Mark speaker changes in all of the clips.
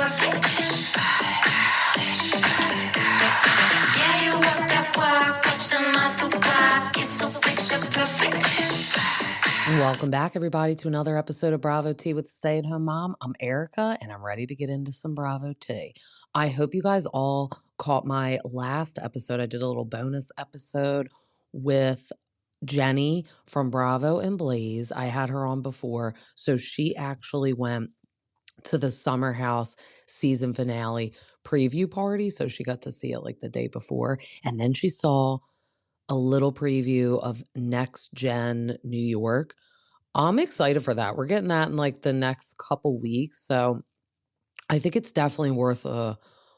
Speaker 1: perfect. Yeah, you walk that walk, watch the miles go by. You're so picture perfect.
Speaker 2: Welcome back, everybody, to another episode of Bravo Tea with Stay at Home Mom. I'm Erica, and I'm ready to get into some Bravo Tea. I hope you guys all caught my last episode. I did a little bonus episode with Jenny from Bravo and Blaze. I had her on before, so she actually went to the Summerhouse season finale preview party, so she got to see it like the day before, and then she saw a little preview of Next Gen New York. I'm excited for that. We're getting that in like the next couple weeks. So I think it's definitely worth a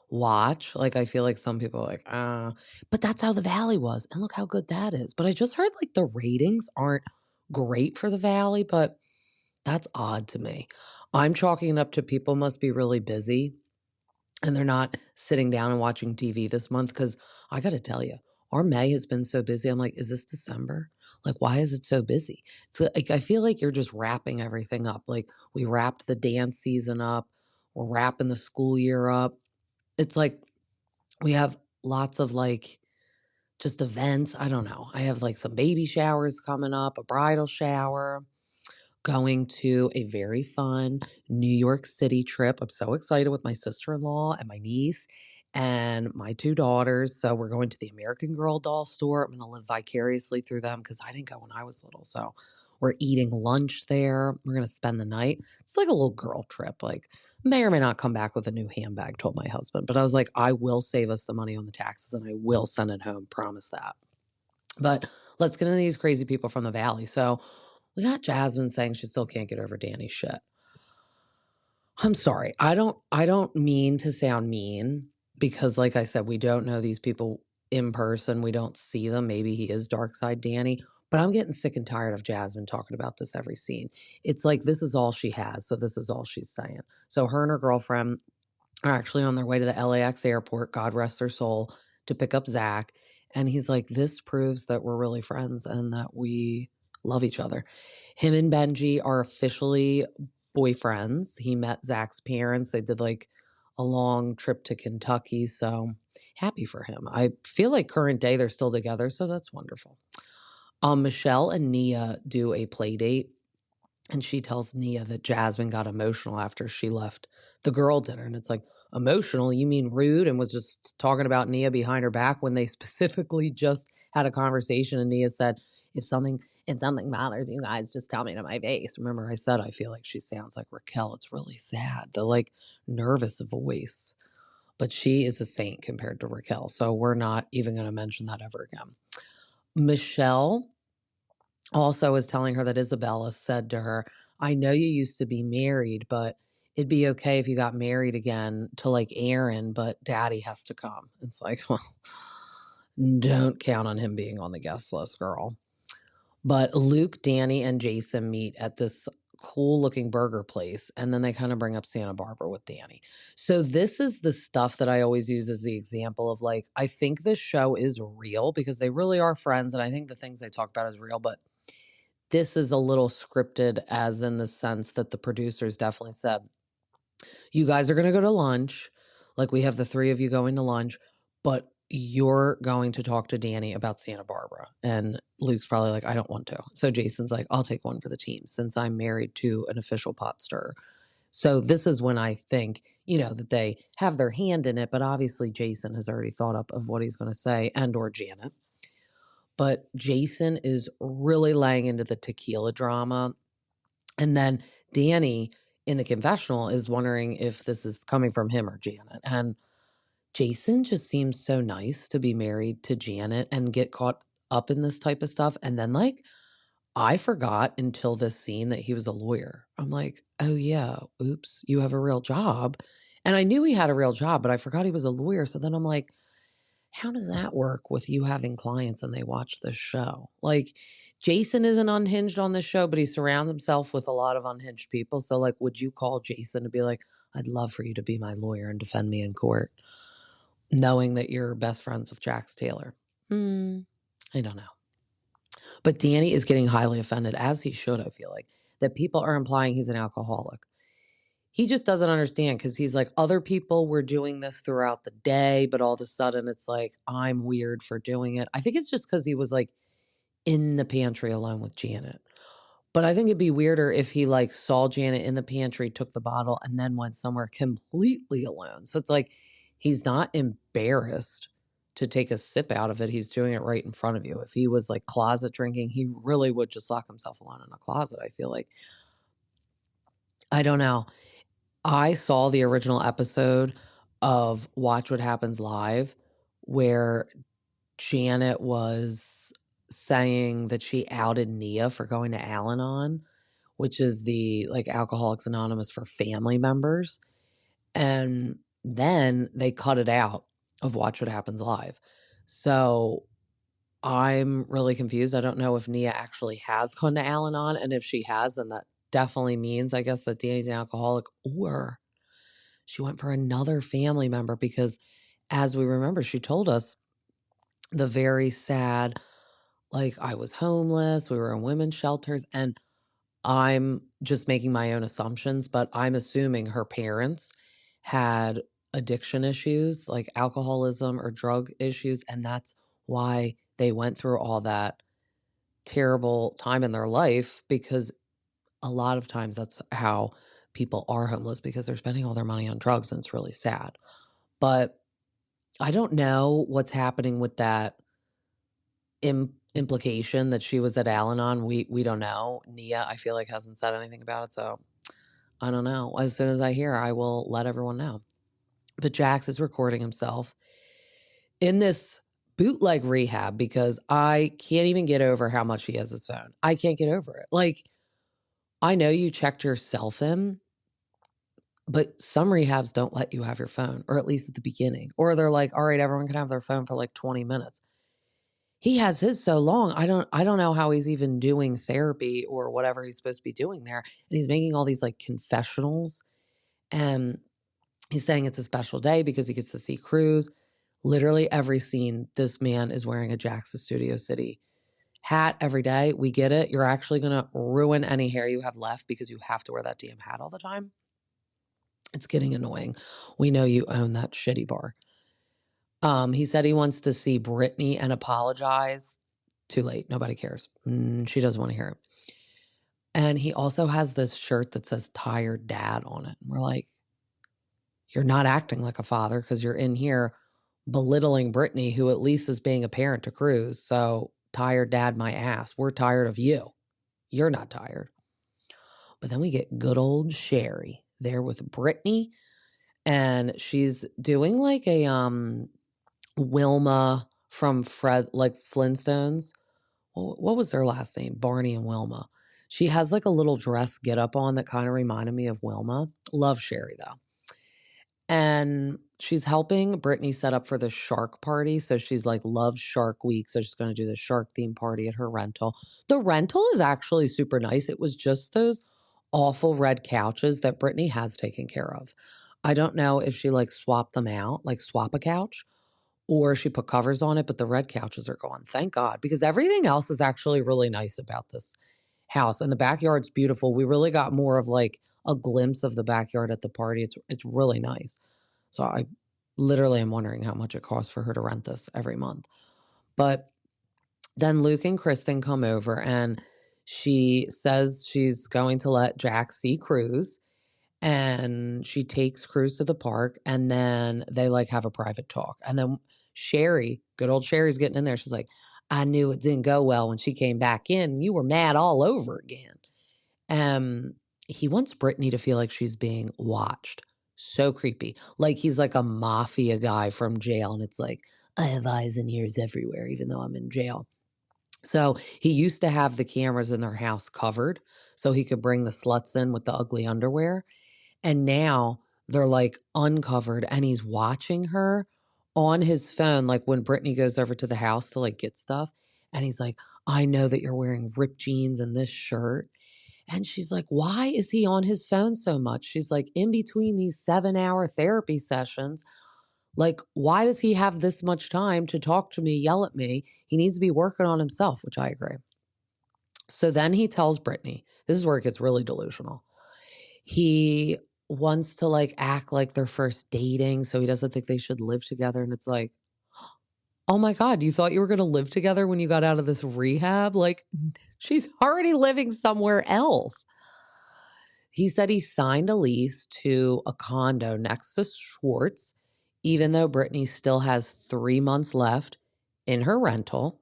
Speaker 2: watch. Like, I feel like some people are like, but that's how the Valley was. And look how good that is. But I just heard like the ratings aren't great for the Valley, but that's odd to me. I'm chalking it up to people must be really busy and they're not sitting down and watching TV this month. Because I got to tell you, our May has been so busy. I'm like, is this December? Like, why is it so busy? It's like, I feel like you're just wrapping everything up. Like, we wrapped the dance season up. We're wrapping the school year up. It's like we have lots of like just events. I don't know. I have like some baby showers coming up, a bridal shower, going to a very fun New York City trip. I'm so excited with my sister-in-law and my niece and my two daughters. So we're going to the American Girl doll store. I'm going to live vicariously through them because I didn't go when I was little. So we're eating lunch there. We're going to spend the night. It's like a little girl trip. Like, may or may not come back with a new handbag, told my husband. But I was like, I will save us the money on the taxes and I will send it home. Promise that. But let's get into these crazy people from the Valley. So we got Jasmine saying she still can't get over Danny's shit. I'm sorry. I don't mean to sound mean because, like I said, we don't know these people in person. We don't see them. Maybe he is dark side Danny. But I'm getting sick and tired of Jasmine talking about this every scene. It's like this is all she has. So this is all she's saying. So her and her girlfriend are actually on their way to the LAX airport, God rest their soul, to pick up Zach. And he's like, this proves that we're really friends and that we love each other. Him and Benji are officially boyfriends. He met Zach's parents. They did like a long trip to Kentucky. So happy for him. I feel like current day they're still together. So that's wonderful. Michelle and Nia do a play date. And she tells Nia that Jasmine got emotional after she left the girl dinner. And it's like, emotional? You mean rude? And was just talking about Nia behind her back when they specifically just had a conversation. And Nia said, if something bothers you guys, just tell me to my face. Remember I said, I feel like she sounds like Raquel. It's really sad. The like nervous voice. But she is a saint compared to Raquel. So we're not even going to mention that ever again. Michelle also is telling her that Isabella said to her, I know you used to be married, but it'd be okay if you got married again to like Aaron, but daddy has to come. It's like, well, don't count on him being on the guest list, girl. But Luke, Danny, and Jason meet at this cool looking burger place. And then they kind of bring up Santa Barbara with Danny. So this is the stuff that I always use as the example of like, I think this show is real because they really are friends. And I think the things they talk about is real, but this is a little scripted as in the sense that the producers definitely said, you guys are going to go to lunch. Like we have the three of you going to lunch, but you're going to talk to Danny about Santa Barbara. And Luke's probably like, I don't want to. So Jason's like, I'll take one for the team since I'm married to an official pot stirrer. So this is when I think, that they have their hand in it, but obviously Jason has already thought up of what he's going to say and or Janet. But Jason is really laying into the tequila drama. And then Danny in the confessional is wondering if this is coming from him or Janet. And Jason just seems so nice to be married to Janet and get caught up in this type of stuff. And then like, I forgot until this scene that he was a lawyer. I'm like, oh yeah, oops, you have a real job. And I knew he had a real job, but I forgot he was a lawyer. So then I'm like, how does that work with you having clients and they watch this show? Like, Jason isn't unhinged on this show, but he surrounds himself with a lot of unhinged people. So, like, would you call Jason to be like, I'd love for you to be my lawyer and defend me in court, knowing that you're best friends with Jax Taylor? I don't know. But Danny is getting highly offended, as he should, I feel like, that people are implying he's an alcoholic. he just doesn't understand because he's like, other people were doing this throughout the day, but all of a sudden it's like, I'm weird for doing it. I think it's just because he was like in the pantry alone with Janet. But I think it'd be weirder if he like saw Janet in the pantry, took the bottle, and then went somewhere completely alone. So it's like he's not embarrassed to take a sip out of it. He's doing it right in front of you. If he was like closet drinking, he really would just lock himself alone in a closet, I feel like. I don't know. I saw the original episode of Watch What Happens Live where Janet was saying that she outed Nia for going to Al-Anon, which is the like Alcoholics Anonymous for family members. And then they cut it out of Watch What Happens Live. So I'm really confused. I don't know if Nia actually has gone to Al-Anon. And if she has, then that definitely means, I guess, that Danny's an alcoholic, or she went for another family member because, as we remember, she told us the very sad, like, I was homeless, we were in women's shelters, and I'm just making my own assumptions, but I'm assuming her parents had addiction issues, like alcoholism or drug issues, and that's why they went through all that terrible time in their life, because a lot of times that's how people are homeless, because they're spending all their money on drugs, and it's really sad. But I don't know what's happening with that implication that she was at Al-Anon. We don't know. Nia, I feel like, hasn't said anything about it, so I don't know. As soon as I hear, I will let everyone know. But Jax is recording himself in this bootleg rehab because I can't even get over how much he has his phone. I can't get over it. Like, I know you checked yourself in, but some rehabs don't let you have your phone, or at least at the beginning. Or they're like, all right, everyone can have their phone for like 20 minutes. He has his so long. I don't know how he's even doing therapy or whatever he's supposed to be doing there. And he's making all these like confessionals, and he's saying it's a special day because he gets to see Cruz. Literally every scene, this man is wearing a Jackson Studio City hat every day. We get it. You're actually going to ruin any hair you have left because you have to wear that damn hat all the time. It's getting annoying. We know you own that shitty bar. He said he wants to see Brittany and apologize. Too late. Nobody cares. She doesn't want to hear it. And he also has this shirt that says Tired Dad on it. And we're like, you're not acting like a father because you're in here belittling Brittany, who at least is being a parent to Cruz. So tired dad, my ass. We're tired of you. You're not tired. But then we get good old Sherry there with Brittany, and she's doing like a Wilma from Fred, like Flintstones. What was their last name? Barney and Wilma. She has like a little dress get up on that kind of reminded me of Wilma. Love Sherry though. And she's helping Brittany set up for the shark party. So she's like, loves Shark Week. So she's going to do the shark theme party at her rental. The rental is actually super nice. It was just those awful red couches that Brittany has taken care of. I don't know if she like swapped them out, like swap a couch, or she put covers on it, but the red couches are gone. Thank God, because everything else is actually really nice about this house. And the backyard's beautiful. We really got more of like a glimpse of the backyard at the party. It's really nice. So I literally am wondering how much it costs for her to rent this every month. But then Luke and Kristen come over, and she says she's going to let Jack see Cruz, and she takes Cruz to the park, and then they like have a private talk. And then Sherry, good old Sherry's getting in there. She's like, I knew it didn't go well when she came back in. You were mad all over again. He wants Brittany to feel like she's being watched. So creepy. Like he's like a mafia guy from jail, and it's like, I have eyes and ears everywhere, even though I'm in jail. So he used to have the cameras in their house covered so he could bring the sluts in with the ugly underwear. And now they're like uncovered, and he's watching her on his phone, like when Brittany goes over to the house to like get stuff. And he's like, I know that you're wearing ripped jeans and this shirt. And she's like, why is he on his phone so much? She's like, in between these 7-hour therapy sessions, like, why does he have this much time to talk to me, yell at me? He needs to be working on himself, which I agree. So then he tells Brittany, this is where it gets really delusional. He wants to like act like they're first dating, so he doesn't think they should live together. And it's like, oh my God, you thought you were going to live together when you got out of this rehab? Like, she's already living somewhere else. He said he signed a lease to a condo next to Schwartz, even though Brittany still has 3 months left in her rental.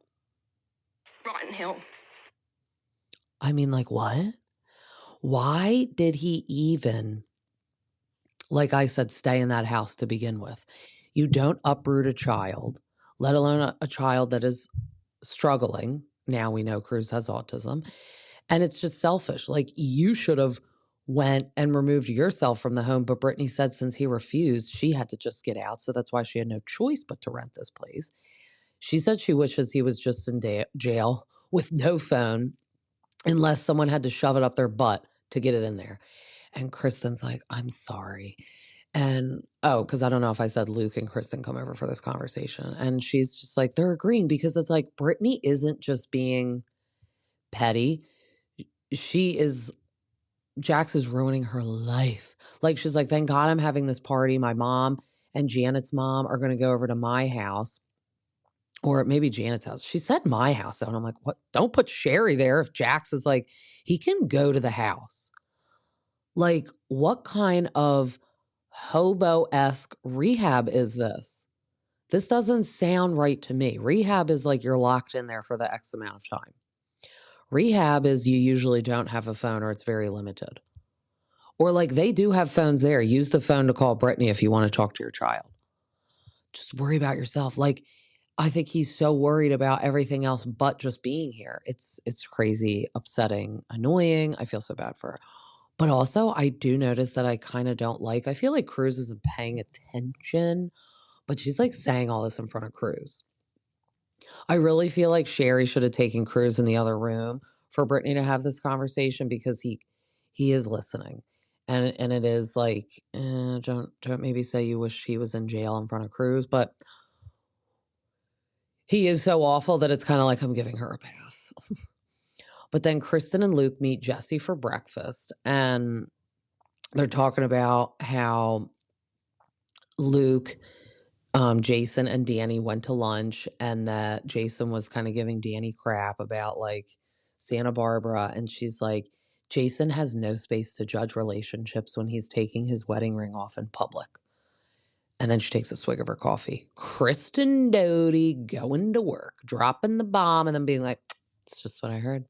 Speaker 1: Rotten Hill.
Speaker 2: I mean, like, what? Why did he even, like I said, stay in that house to begin with? You don't uproot a child, let alone a child that is struggling. Now we know Cruz has autism. And it's just selfish. Like, you should have went and removed yourself from the home. But Brittany said since he refused, she had to just get out. So that's why she had no choice but to rent this place. She said she wishes he was just in jail with no phone, unless someone had to shove it up their butt to get it in there. And Kristen's like, I'm sorry. And because I don't know if I said Luke and Kristen come over for this conversation. And she's just like, they're agreeing because it's like Brittany isn't just being petty. Jax is ruining her life. Like, she's like, thank God I'm having this party. My mom and Janet's mom are going to go over to my house, or maybe Janet's house. She said my house though. And I'm like, what? Don't put Sherry there if Jax is like, he can go to the house. Like, what kind of hobo-esque rehab is this? This doesn't sound right to me. Rehab is like you're locked in there for the X amount of time. Rehab is you usually don't have a phone, or it's very limited. Or like they do have phones there. Use the phone to call Brittany if you want to talk to your child. Just worry about yourself. Like, I think he's so worried about everything else but just being here. It's crazy, upsetting, annoying. I feel so bad for her. But also, I do notice that I kind of don't like, I feel like Cruz isn't paying attention, but she's like saying all this in front of Cruz. I really feel like Sherry should have taken Cruz in the other room for Brittany to have this conversation, because he is listening. And it is like, don't maybe say you wish he was in jail in front of Cruz, but he is so awful that it's kind of like I'm giving her a pass. But then Kristen and Luke meet Jesse for breakfast, and they're talking about how Luke, Jason, and Danny went to lunch, and that Jason was kind of giving Danny crap about like Santa Barbara. And she's like, Jason has no space to judge relationships when he's taking his wedding ring off in public. And then she takes a swig of her coffee. Kristen Doty going to work, dropping the bomb, and then being like, it's just what I heard.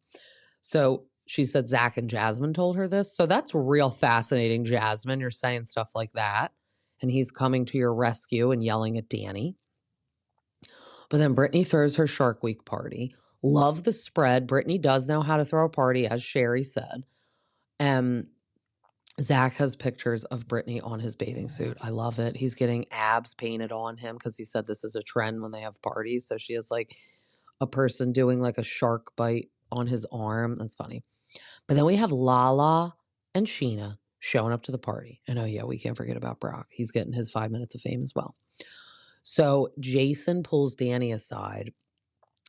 Speaker 2: So she said Zach and Jasmine told her this. So that's real fascinating, Jasmine. You're saying stuff like that. And he's coming to your rescue and yelling at Danny. But then Brittany throws her Shark Week party. Love the spread. Brittany does know how to throw a party, as Sherry said. Zach has pictures of Brittany on his bathing suit. I love it. He's getting abs painted on him because he said this is a trend when they have parties. So she has like a person doing like a shark bite on his arm. That's funny. But then we have Lala and Scheana showing up to the party. And oh yeah, we can't forget about Brock. He's getting his 5 minutes of fame as well. So Jason pulls Danny aside,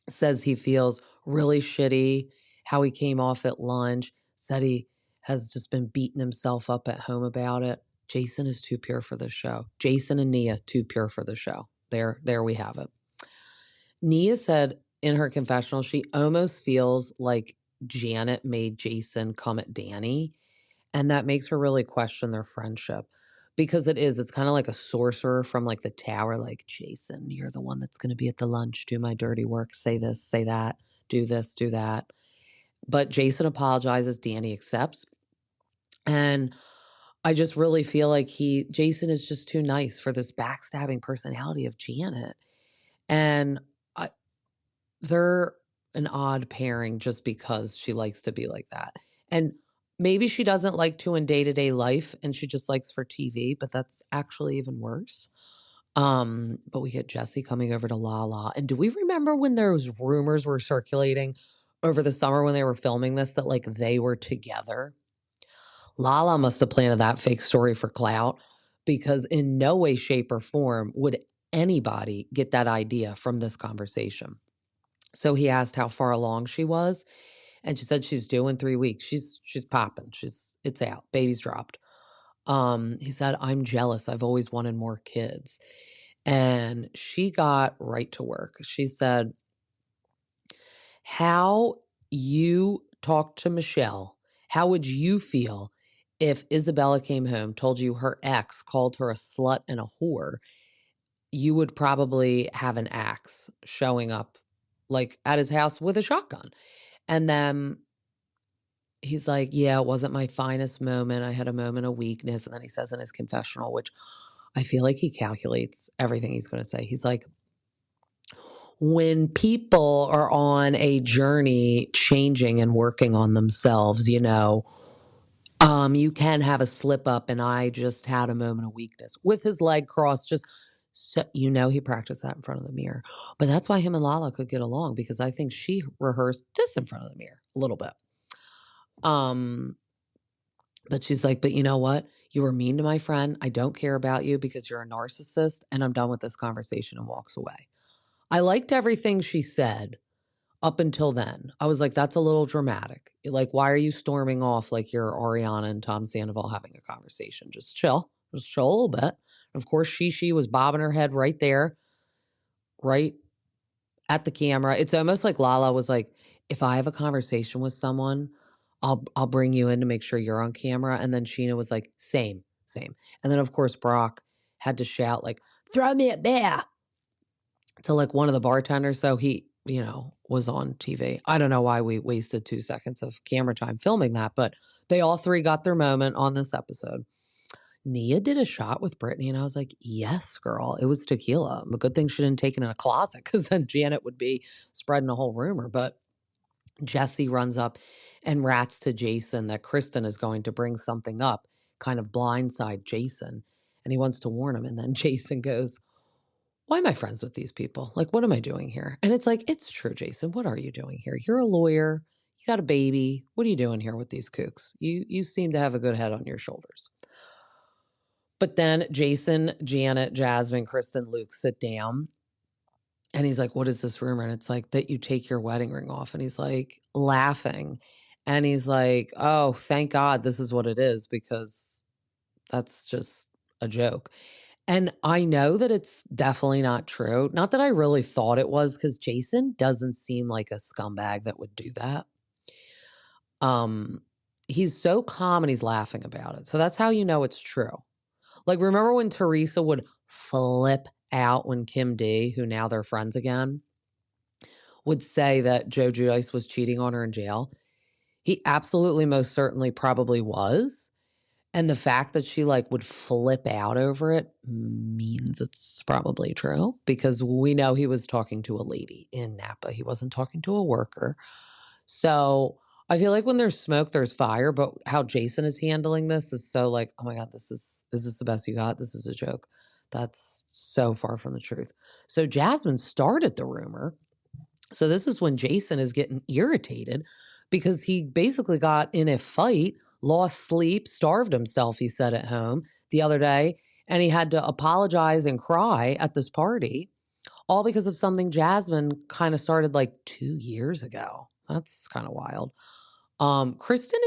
Speaker 2: says he feels really shitty how he came off at lunch, said he has just been beating himself up at home about it. Jason is too pure for this show. Jason and Nia, too pure for the show. There we have it. Nia said in her confessional, she almost feels like Janet made Jason come at Danny, and that makes her really question their friendship, because it's kind of like a sorcerer from like the tower, like, Jason, you're the one that's going to be at the lunch, do my dirty work, say this, say that, do this, do that. But Jason apologizes, Danny accepts. And I just really feel like Jason is just too nice for this backstabbing personality of Janet. And they're an odd pairing just because she likes to be like that. And maybe she doesn't like to in day-to-day life, and she just likes for TV, but that's actually even worse. But we get Jesse coming over to Lala. And do we remember when those rumors were circulating over the summer when they were filming this, that like they were together? Lala must have planted that fake story for clout, because in no way, shape, or form would anybody get that idea from this conversation. So he asked how far along she was, and she said she's due in 3 weeks. She's popping. It's out. Baby's dropped. He said, I'm jealous. I've always wanted more kids. And she got right to work. She said, how you talked to Michelle, how would you feel if Isabella came home, told you her ex called her a slut and a whore? You would probably have an axe showing up like at his house with a shotgun. And then he's like, yeah, it wasn't my finest moment. I had a moment of weakness. And then he says in his confessional, which I feel like he calculates everything he's going to say. He's like, when people are on a journey changing and working on themselves, you can have a slip up, and I just had a moment of weakness with his leg crossed. Just so he practiced that in front of the mirror. But that's why him and Lala could get along, because I think she rehearsed this in front of the mirror a little bit. But she's like, but you know what? You were mean to my friend. I don't care about you because you're a narcissist, and I'm done with this conversation, and walks away. I liked everything she said up until then. I was like, that's a little dramatic. Like, why are you storming off like you're Ariana and Tom Sandoval having a conversation? Just chill. Just chill a little bit. And of course, she was bobbing her head right there, right at the camera. It's almost like Lala was like, if I have a conversation with someone, I'll bring you in to make sure you're on camera. And then Scheana was like, same. And then of course Brock had to shout like, throw me a beer to like one of the bartenders. So he, was on TV. I don't know why we wasted 2 seconds of camera time filming that, but they all three got their moment on this episode. Nia did a shot with Brittany, and I was like, yes, girl, it was tequila. A good thing she didn't take it in a closet, because then Janet would be spreading a whole rumor. But Jesse runs up and rats to Jason that Kristen is going to bring something up, kind of blindside Jason, and he wants to warn him. And then Jason goes, why am I friends with these people? Like, what am I doing here? And it's like, it's true, Jason. What are you doing here? You're a lawyer. You got a baby. What are you doing here with these kooks? You seem to have a good head on your shoulders. But then Jason, Janet, Jasmine, Kristen, Luke sit down. And he's like, what is this rumor? And it's like, that you take your wedding ring off. And he's like, laughing. And he's like, oh, thank God this is what it is, because that's just a joke. And I know that it's definitely not true. Not that I really thought it was, because Jason doesn't seem like a scumbag that would do that. He's so calm and he's laughing about it. So that's how you know it's true. Like, remember when Teresa would flip out when Kim D, who now they're friends again, would say that Joe Giudice was cheating on her in jail? He absolutely, most certainly, probably was. And the fact that she would flip out over it means it's probably true, because we know he was talking to a lady in Napa. He wasn't talking to a worker. So I feel like when there's smoke, there's fire. But how Jason is handling this is so like, oh my God, is this the best you got? This is a joke. That's so far from the truth. So Jasmine started the rumor. So this is when Jason is getting irritated, because he basically got in a fight, lost sleep, starved himself, he said at home the other day, and he had to apologize and cry at this party, all because of something Jasmine kind of started like 2 years ago. That's kind of wild. Kristen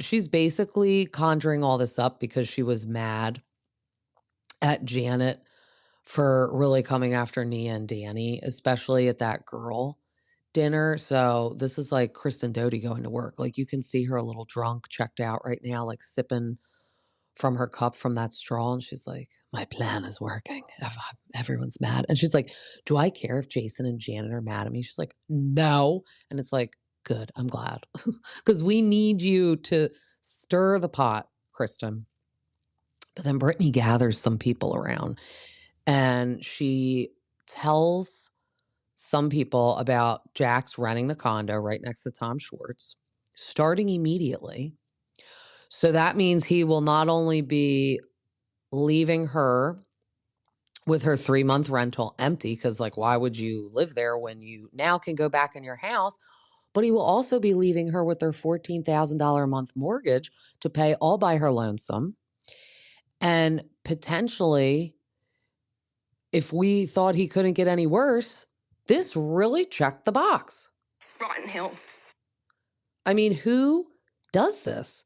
Speaker 2: she's basically conjuring all this up because she was mad at Janet for really coming after Nia and Danny, especially at that girl dinner. So this is like Kristen Doty going to work. Like, you can see her a little drunk, checked out right now, like sipping from her cup from that straw. And she's like, my plan is working. Everyone's mad. And she's like, do I care if Jason and Janet are mad at me? She's like, no. And it's like, good, I'm glad. Because we need you to stir the pot, Kristen. But then Brittany gathers some people around, and she tells some people about Jax renting the condo right next to Tom Schwartz, starting immediately. So that means he will not only be leaving her with her 3-month rental empty, because why would you live there when you now can go back in your house? But he will also be leaving her with her $14,000 a month mortgage to pay all by her lonesome. And potentially, if we thought he couldn't get any worse, this really checked the box.
Speaker 1: Rotten hell.
Speaker 2: I mean, who does this?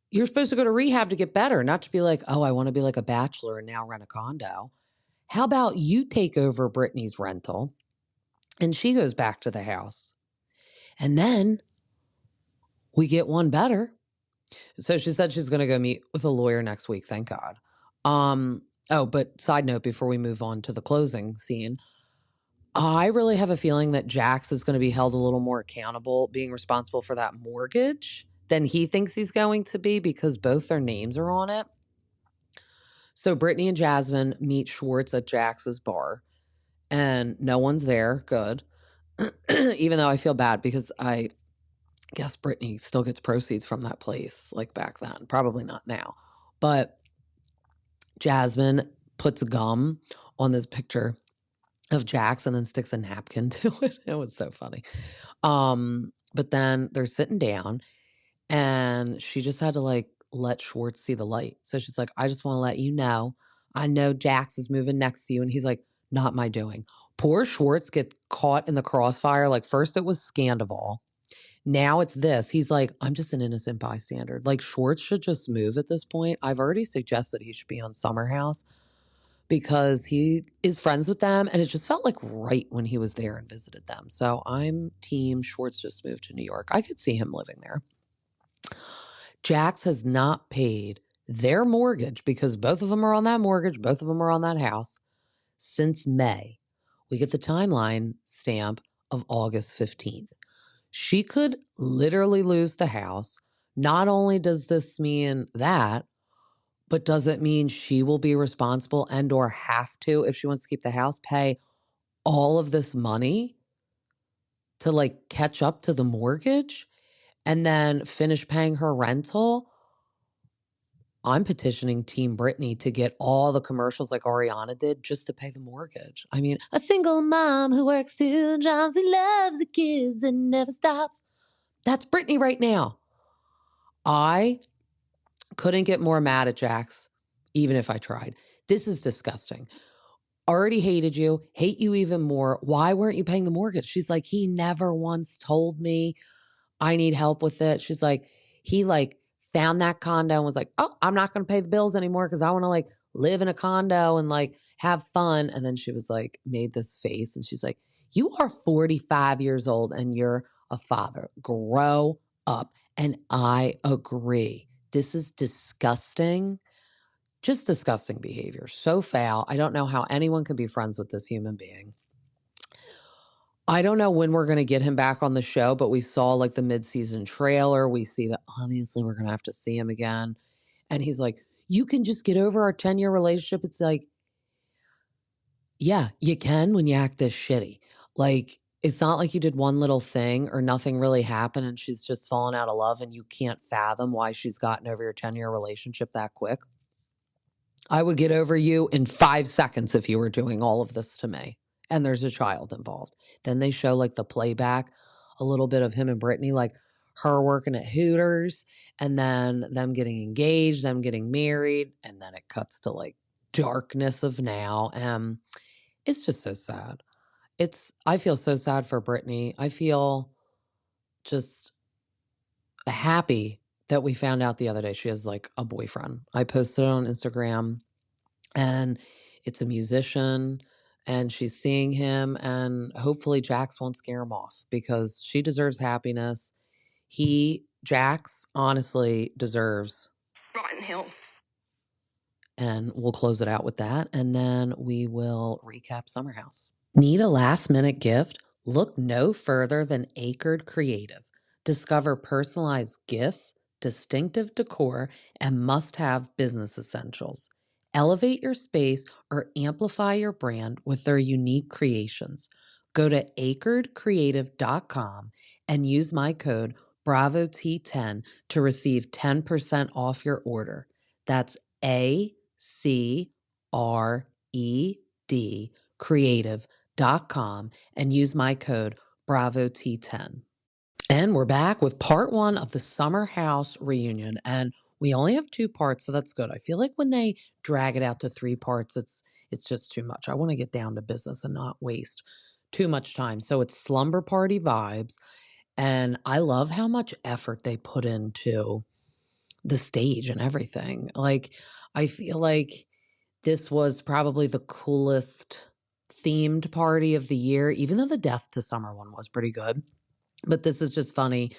Speaker 2: You're supposed to go to rehab to get better, not to be like, oh, I want to be like a bachelor and now rent a condo. How about you take over Brittany's rental and she goes back to the house? And then we get one better. So she said she's going to go meet with a lawyer next week. Thank God. But side note, before we move on to the closing scene, I really have a feeling that Jax is going to be held a little more accountable, being responsible for that mortgage than he thinks he's going to be, because both their names are on it. So Brittany and Jasmine meet Schwartz at Jax's bar, and no one's there. Good. Even though I feel bad because I guess Brittany still gets proceeds from that place, like back then. Probably not now. But Jasmine puts gum on this picture of Jax and then sticks a napkin to it. It was so funny. But then they're sitting down and she just had to like let Schwartz see the light. So she's like, I just want to let you know, I know Jax is moving next to you. And he's like, not my doing. Poor Schwartz gets caught in the crossfire. Like first it was Scandival. Now it's this. He's like, I'm just an innocent bystander. Like Schwartz should just move at this point. I've already suggested he should be on Summerhouse because he is friends with them. And it just felt like right when he was there and visited them. So I'm team Schwartz just moved to New York. I could see him living there. Jax has not paid their mortgage because both of them are on that mortgage. Both of them are on that house since May. We get the timeline stamp of August 15th. She could literally lose the house. Not only does this mean that, but does it mean she will be responsible and or have to, if she wants to keep the house, pay all of this money to like catch up to the mortgage and then finish paying her rental? I'm petitioning Team Brittany to get all the commercials like Ariana did just to pay the mortgage. I mean, a single mom who works 2 jobs, who loves the kids and never stops. That's Brittany right now. I couldn't get more mad at Jax, even if I tried. This is disgusting. Already hated you, hate you even more. Why weren't you paying the mortgage? She's like, he never once told me I need help with it. She's like, he like found that condo and was like, oh, I'm not going to pay the bills anymore because I want to like live in a condo and like have fun. And then she was like, made this face and she's like, you are 45 years old and you're a father. Grow up. And I agree. This is disgusting. Just disgusting behavior. So foul. I don't know how anyone could be friends with this human being. I don't know when we're going to get him back on the show, but we saw like the mid-season trailer. We see that obviously we're going to have to see him again. And he's like, you can just get over our 10-year relationship. It's like, yeah, you can when you act this shitty. Like, it's not like you did one little thing or nothing really happened and she's just fallen out of love and you can't fathom why she's gotten over your 10-year relationship that quick. I would get over you in 5 seconds if you were doing all of this to me. And there's a child involved. Then they show like the playback, a little bit of him and Brittany, like her working at Hooters and then them getting engaged, them getting married. And then it cuts to like darkness of now. And it's just so sad. I feel so sad for Brittany. I feel just happy that we found out the other day she has like a boyfriend. I posted it on Instagram and it's a musician and she's seeing him and hopefully Jax won't scare him off because she deserves happiness. Jax honestly deserves
Speaker 1: Rotten Hill.
Speaker 2: And we'll close it out with that. And then we will recap Summerhouse. Need a last minute gift? Look no further than Acred Creative. Discover personalized gifts, distinctive decor, and must-have business essentials. Elevate your space or amplify your brand with their unique creations. Go to acredcreative.com and use my code BRAVOT10 to receive 10% off your order. That's ACRED creative.com and use my code BRAVOT10. And we're back with part 1 of the Summerhouse Reunion. And we only have 2 parts, so that's good. I feel like when they drag it out to 3 parts, it's just too much. I want to get down to business and not waste too much time. So it's slumber party vibes. And I love how much effort they put into the stage and everything. Like, I feel like this was probably the coolest themed party of the year, even though the Death to Summer one was pretty good. But this is just funny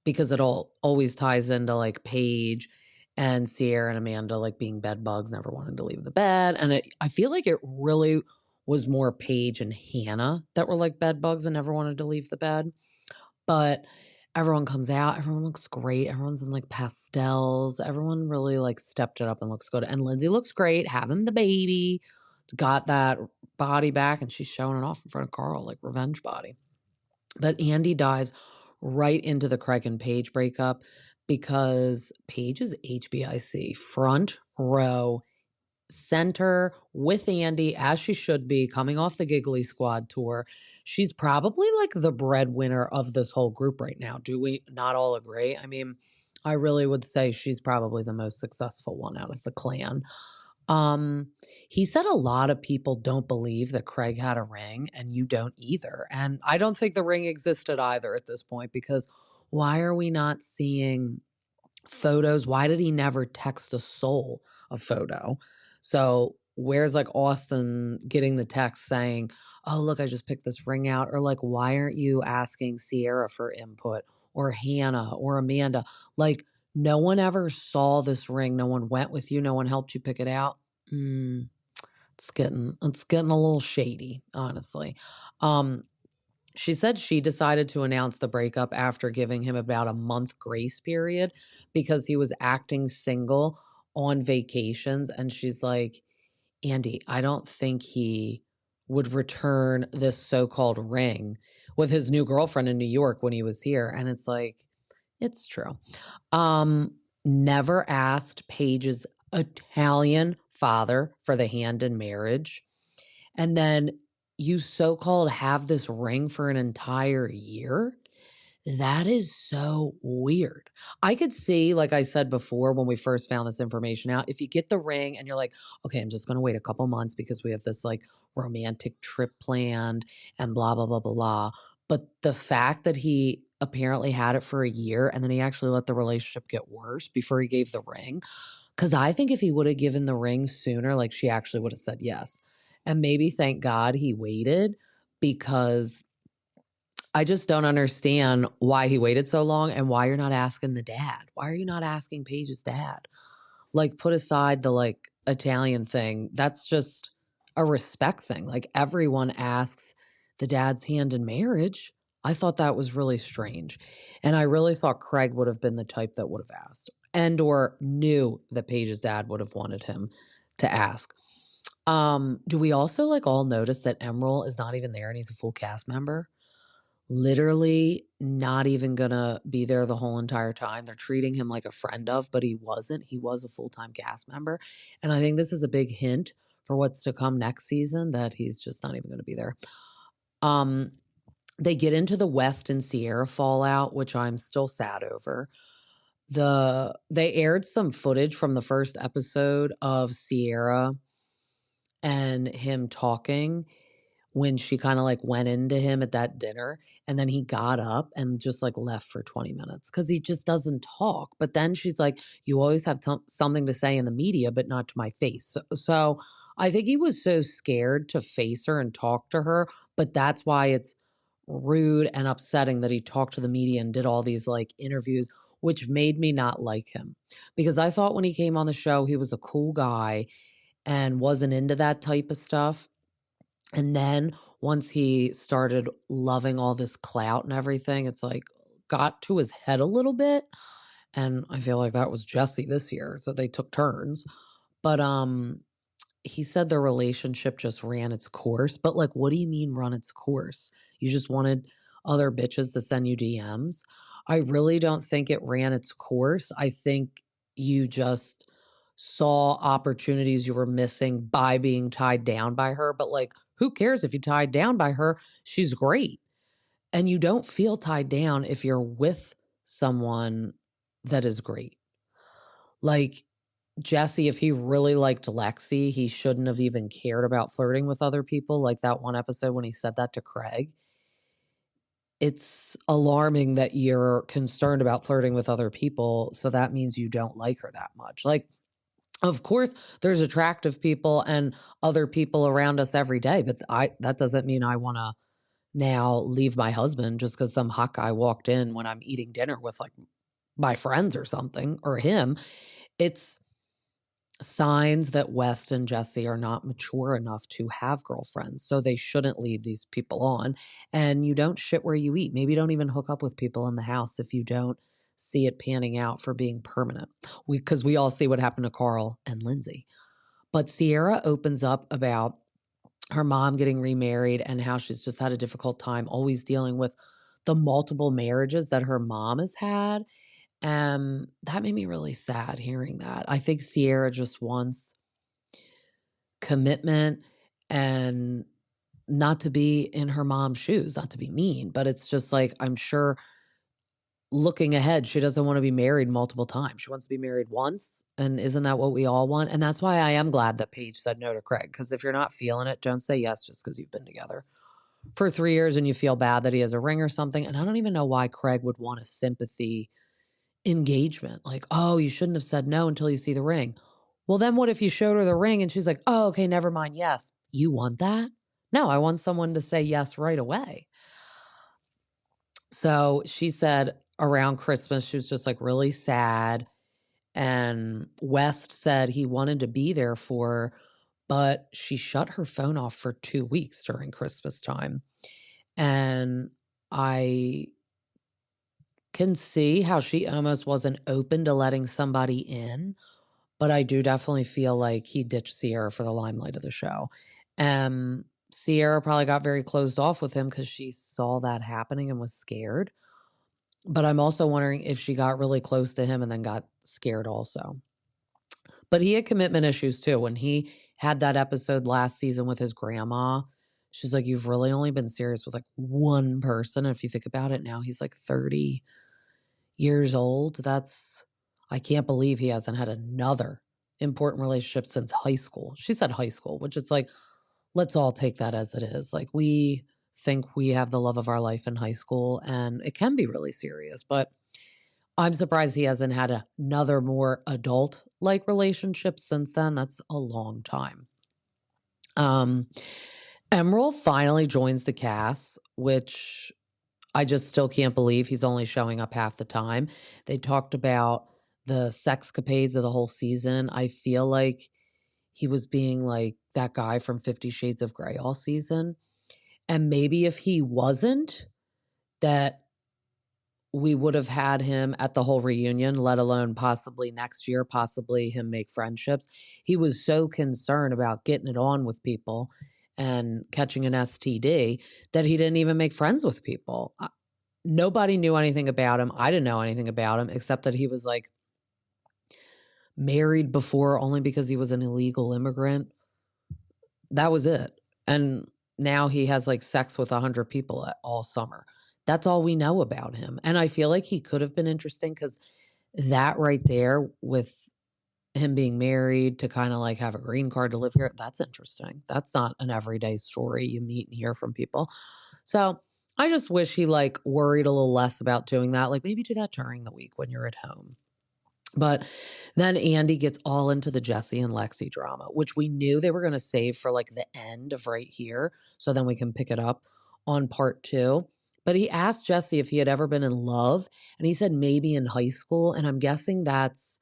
Speaker 2: because it all always ties into like Paige and Cieara and Amanda like being bed bugs, never wanted to leave the bed. And I feel like it really was more Paige and Hannah that were like bed bugs and never wanted to leave the bed. But everyone comes out, everyone looks great. Everyone's in like pastels. Everyone really like stepped it up and looks good. And Lindsay looks great, having the baby, got that body back, and she's showing it off in front of Carl, like revenge body. But Andy dives right into the Craig and Paige breakup because Paige is HBIC, front row, center with Andy, as she should be, coming off the Giggly Squad tour. She's probably like the breadwinner of this whole group right now. Do we not all agree? I mean, I really would say she's probably the most successful one out of the clan. He said a lot of people don't believe that Craig had a ring, and you don't either. And I don't think the ring existed either at this point, because why are we not seeing photos? Why did he never text a soul a photo? So where's like Austin getting the text saying, oh, look, I just picked this ring out? Or like, why aren't you asking Cieara for input, or Hannah or Amanda? Like, no one ever saw this ring. No one went with you. No one helped you pick it out. It's getting a little shady, honestly. She said she decided to announce the breakup after giving him about a month grace period because he was acting single on vacations. And she's like, Andy, I don't think he would return this so-called ring with his new girlfriend in New York when he was here. And it's like, it's true. Never asked Paige's Italian father for the hand in marriage. And then you so-called have this ring for an entire year. That is so weird. I could see, like I said before, when we first found this information out, if you get the ring and you're like, okay, I'm just going to wait a couple months because we have this like romantic trip planned and blah, blah, blah, blah, blah. But the fact that he apparently had it for a year and then he actually let the relationship get worse before he gave the ring. Because I think if he would have given the ring sooner, like she actually would have said yes. And maybe thank God he waited, because I just don't understand why he waited so long and why you're not asking the dad. Why are you not asking Paige's dad? Like, put aside the like Italian thing. That's just a respect thing. Like, everyone asks the dad's hand in marriage. I thought that was really strange. And I really thought Craig would have been the type that would have asked and or knew that Paige's dad would have wanted him to ask. Do we also like all notice that Emerald is not even there and he's a full cast member? Literally not even gonna be there the whole entire time. They're treating him like a friend of, but he wasn't. He was a full-time cast member. And I think this is a big hint for what's to come next season, that he's just not even gonna be there. They get into the West and Cieara fallout, which I'm still sad over. They aired some footage from the first episode of Cieara and him talking when she kind of like went into him at that dinner, and then he got up and just like left for 20 minutes because he just doesn't talk. But then she's like, you always have something to say in the media, but not to my face. So I think he was so scared to face her and talk to her, but that's why it's rude and upsetting that he talked to the media and did all these like interviews, which made me not like him, because I thought when he came on the show, he was a cool guy and wasn't into that type of stuff. And then once he started loving all this clout and everything, it's like got to his head a little bit. And I feel like that was Jesse this year. So they took turns. But he said their relationship just ran its course. But like, what do you mean run its course? You just wanted other bitches to send you DMs? I really don't think it ran its course. I think you just saw opportunities you were missing by being tied down by her. But like, who cares if you tied down by her? She's great. And you don't feel tied down if you're with someone that is great. Like Jesse, if he really liked Lexi, he shouldn't have even cared about flirting with other people. Like that one episode when he said that to Craig. it's alarming that you're concerned about flirting with other people. So that means you don't like her that much. Like, of course, there's attractive people and other people around us every day, but that doesn't mean I want to now leave my husband just because some hot guy walked in when I'm eating dinner with like my friends or something, or him. It's signs that West and Jesse are not mature enough to have girlfriends. So they shouldn't lead these people on. And you don't shit where you eat. Maybe don't even hook up with people in the house if you don't see it panning out for being permanent. Because we all see what happened to Carl and Lindsay. But Cieara opens up about her mom getting remarried and how she's just had a difficult time always dealing with the multiple marriages that her mom has had. That made me really sad hearing that. I think Cieara just wants commitment and not to be in her mom's shoes, not to be mean, but it's just like, I'm sure looking ahead, she doesn't want to be married multiple times. She wants to be married once. And isn't that what we all want? And that's why I am glad that Paige said no to Craig. Because if you're not feeling it, don't say yes just because you've been together for 3 years and you feel bad that he has a ring or something. And I don't even know why Craig would want a sympathy engagement. Like, oh, you shouldn't have said no until you see the ring. Well, then what if you showed her the ring and she's like, oh, okay, never mind. Yes. You want that? No, I want someone to say yes right away. So she said around Christmas, she was just like really sad. And West said he wanted to be there for her, but she shut her phone off for 2 weeks during Christmas time. And I can see how she almost wasn't open to letting somebody in, but I do definitely feel like he ditched Cieara for the limelight of the show. Cieara probably got very closed off with him because she saw that happening and was scared. But I'm also wondering if she got really close to him and then got scared also. But he had commitment issues too. When he had that episode last season with his grandma, she's like, you've really only been serious with like one person. And if you think about it now, he's like 30 years old. I can't believe he hasn't had another important relationship since high school. She said high school, which it's like, let's all take that as it is. Like, we think we have the love of our life in high school and it can be really serious, but I'm surprised he hasn't had another more adult like relationship since then. That's a long time. Emerald finally joins the cast, which I just still can't believe he's only showing up half the time. They talked about the sexcapades of the whole season. I feel like he was being like that guy from 50 Shades of Grey all season. And maybe if he wasn't, that we would have had him at the whole reunion, let alone possibly next year, possibly him make friendships. He was so concerned about getting it on with people and catching an STD that he didn't even make friends with people. Nobody knew anything about him. I didn't know anything about him except that he was like married before only because he was an illegal immigrant. That was it. And now he has like sex with 100 people all summer. That's all we know about him. And I feel like he could have been interesting because that right there with him being married to kind of like have a green card to live here, that's interesting. That's not an everyday story you meet and hear from people. So I just wish he like worried a little less about doing that. Like maybe do that during the week when you're at home. But then Andy gets all into the Jesse and Lexi drama, which we knew they were going to save for like the end of right here. So then we can pick it up on part 2. But he asked Jesse if he had ever been in love. And he said maybe in high school. And I'm guessing that's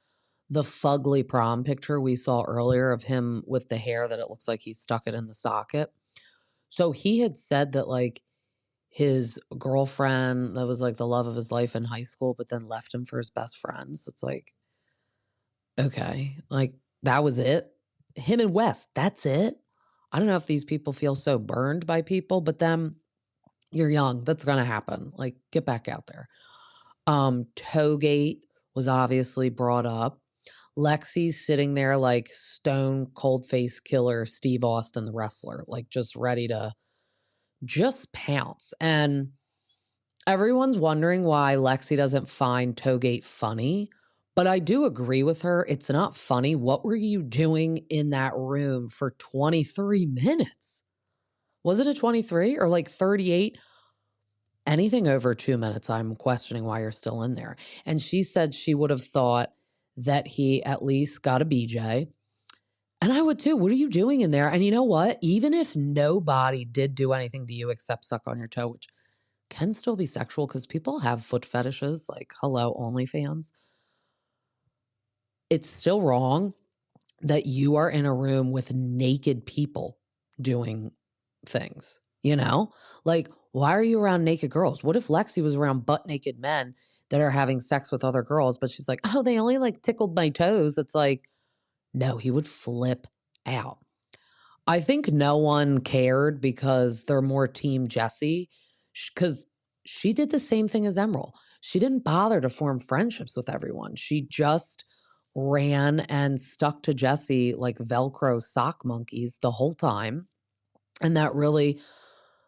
Speaker 2: the fugly prom picture we saw earlier of him with the hair that it looks like he stuck it in the socket. So he had said that like his girlfriend that was like the love of his life in high school, but then left him for his best friend. So it's like, okay, like that was it. Him and West, that's it. I don't know if these people feel so burned by people, but then you're young. That's going to happen. Like, get back out there. Toegate was obviously brought up. Lexi's sitting there like stone cold face killer Steve Austin, the wrestler, like just ready to just pounce. And everyone's wondering why Lexi doesn't find Toegate funny. But I do agree with her. It's not funny. What were you doing in that room for 23 minutes? Was it a 23 or like 38? anything over 2 minutes, I'm questioning why you're still in there. And she said she would have thought that he at least got a BJ. And I would too. What are you doing in there? And you know what? Even if nobody did do anything to you except suck on your toe, which can still be sexual because people have foot fetishes, like, hello, OnlyFans. It's still wrong that you are in a room with naked people doing things, you know? Like, why are you around naked girls? What if Lexi was around butt naked men that are having sex with other girls, but she's like, oh, they only like tickled my toes? It's like, no, he would flip out. I think no one cared because they're more team Jessie because she did the same thing as Emerald. She didn't bother to form friendships with everyone. She just ran and stuck to Jessie like Velcro sock monkeys the whole time. And that really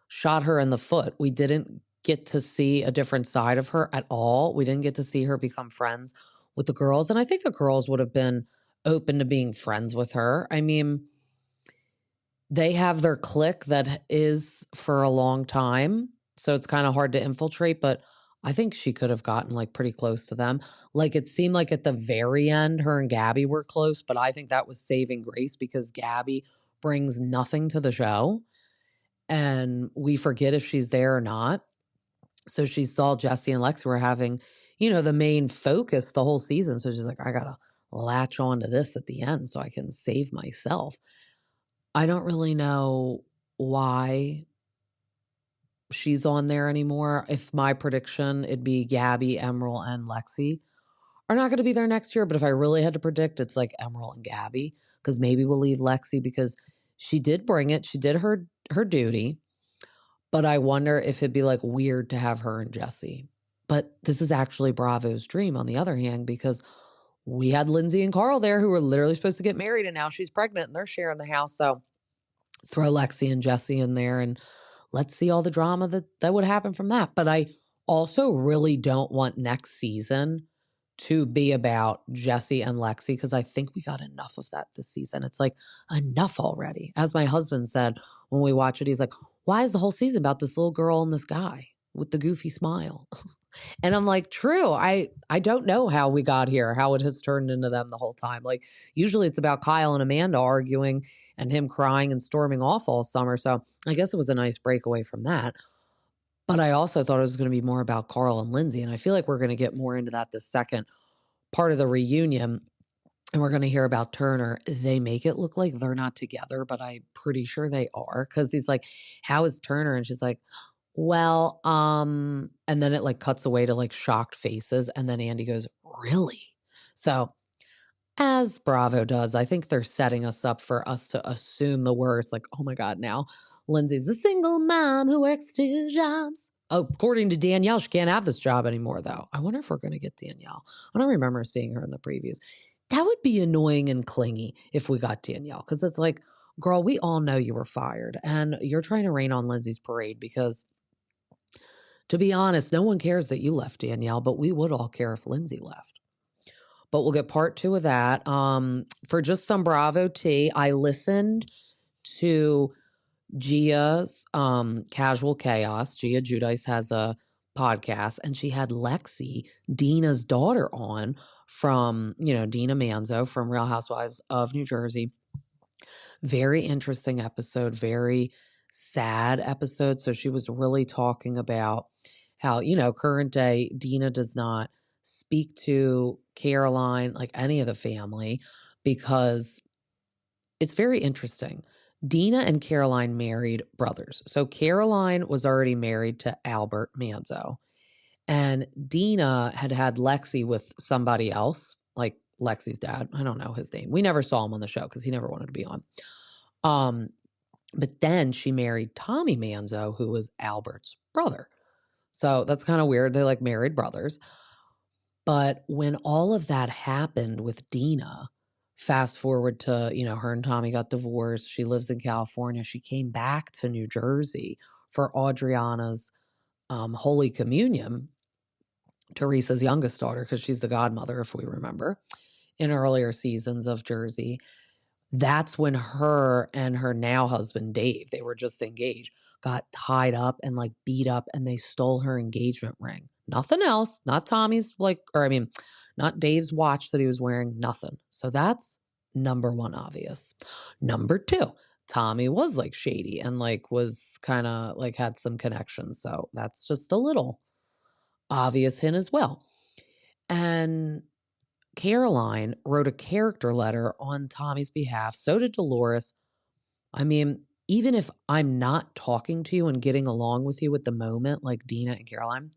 Speaker 2: shot her in the foot. We didn't get to see a different side of her at all. We didn't get to see her become friends with the girls. And I think the girls would have been open to being friends with her. I mean, they have their clique that is for a long time. So it's kind of hard to infiltrate, but I think she could have gotten like pretty close to them. Like it seemed like at the very end, her and Gabby were close, but I think that was saving grace because Gabby brings nothing to the show and we forget if she's there or not. So she saw Jessie and Lexi were having, the main focus the whole season. So she's like, I got to latch on to this at the end so I can save myself. I don't really know why she's on there anymore. If my prediction, it'd be Gabby, Emerald, and Lexi are not going to be there next year. But if I really had to predict, it's like Emerald and Gabby because maybe we'll leave Lexi because she did bring it. She did her duty. But I wonder if it'd be like weird to have her and Jessie. But this is actually Bravo's dream on the other hand, because we had Lindsay and Carl there who were literally supposed to get married and now she's pregnant and they're sharing the house. So throw Lexi and Jessie in there and let's see all the drama that would happen from that. But I also really don't want next season to be about Jessie and Lexi because I think we got enough of that this season. It's like enough already. As my husband said when we watch it, he's like, why is the whole season about this little girl and this guy with the goofy smile? And I'm like, true. I don't know how we got here, how it has turned into them the whole time. Like usually it's about Kyle and Amanda arguing and him crying and storming off all summer. So I guess it was a nice breakaway from that. But I also thought it was going to be more about Carl and Lindsay. And I feel like we're going to get more into that the second part of the reunion. And we're going to hear about Turner. They make it look like they're not together, but I'm pretty sure they are. Because he's like, how is Turner? And she's like, well, and then it like cuts away to like shocked faces. And then Andy goes, really? So as Bravo does, I think they're setting us up for us to assume the worst. Like, oh my God, now Lindsay's a single mom who works 2 jobs. According to Danielle, she can't have this job anymore, though. I wonder if we're going to get Danielle. I don't remember seeing her in the previews. That would be annoying and clingy if we got Danielle, because it's like, girl, we all know you were fired, and you're trying to rain on Lindsay's parade because, to be honest, no one cares that you left, Danielle, but we would all care if Lindsay left. But we'll get part 2 of that. For just some Bravo tea, I listened to Gia's Casual Chaos. Gia Giudice has a podcast, and she had Lexi, Dina's daughter, on from, Dina Manzo from Real Housewives of New Jersey. Very interesting episode, very sad episode. So she was really talking about how, current day Dina does not speak to Caroline, like any of the family, because it's very interesting. Dina and Caroline married brothers. So Caroline was already married to Albert Manzo. And Dina had had Lexi with somebody else, like Lexi's dad. I don't know his name. We never saw him on the show because he never wanted to be on. But then she married Tommy Manzo, who was Albert's brother. So that's kind of weird. They like married brothers. But when all of that happened with Dina, fast forward to, her and Tommy got divorced. She lives in California. She came back to New Jersey for Adriana's Holy Communion, Teresa's youngest daughter, because she's the godmother, if we remember, in earlier seasons of Jersey. That's when her and her now husband, Dave, they were just engaged, got tied up and like beat up and they stole her engagement ring. Nothing else, not Tommy's not Dave's watch that he was wearing, nothing. So that's number one obvious. Number two, Tommy was like shady and like was kind of like had some connections. So that's just a little obvious hint as well. And Caroline wrote a character letter on Tommy's behalf. So did Dolores. I mean, even if I'm not talking to you and getting along with you at the moment, like Dina and Caroline,